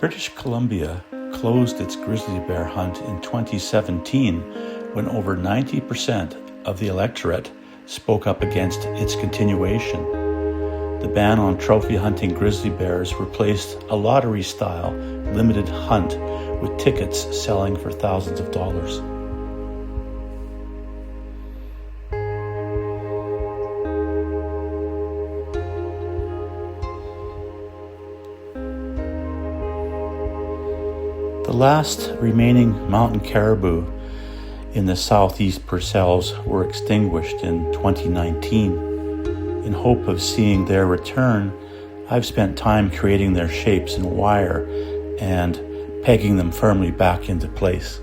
British Columbia closed its grizzly bear hunt in 2017 when over 90% of the electorate spoke up against its continuation. The ban on trophy hunting grizzly bears replaced a lottery-style limited hunt with tickets selling for thousands of dollars. The last remaining mountain caribou in the southeast Purcells were extinguished in 2019. In hope of seeing their return, I've spent time creating their shapes in wire and pegging them firmly back into place.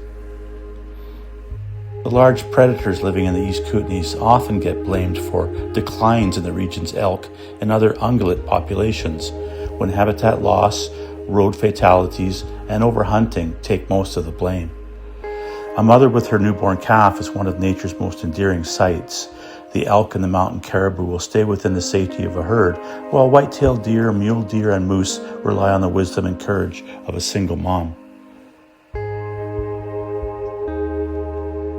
The large predators living in the East Kootenays often get blamed for declines in the region's elk and other ungulate populations when habitat loss, road fatalities, and overhunting take most of the blame. A mother with her newborn calf is one of nature's most endearing sights. The elk and the mountain caribou will stay within the safety of a herd, while white-tailed deer, mule deer, and moose rely on the wisdom and courage of a single mom.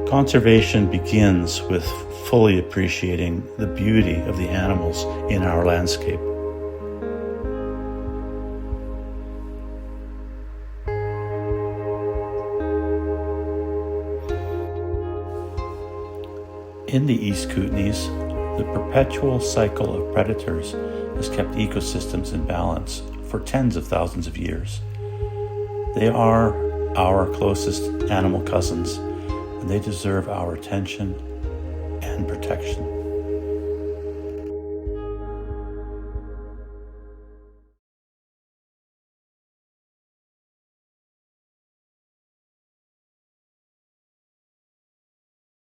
Conservation begins with fully appreciating the beauty of the animals in our landscape. In the East Kootenays, the perpetual cycle of predators has kept ecosystems in balance for tens of thousands of years. They are our closest animal cousins, and they deserve our attention and protection.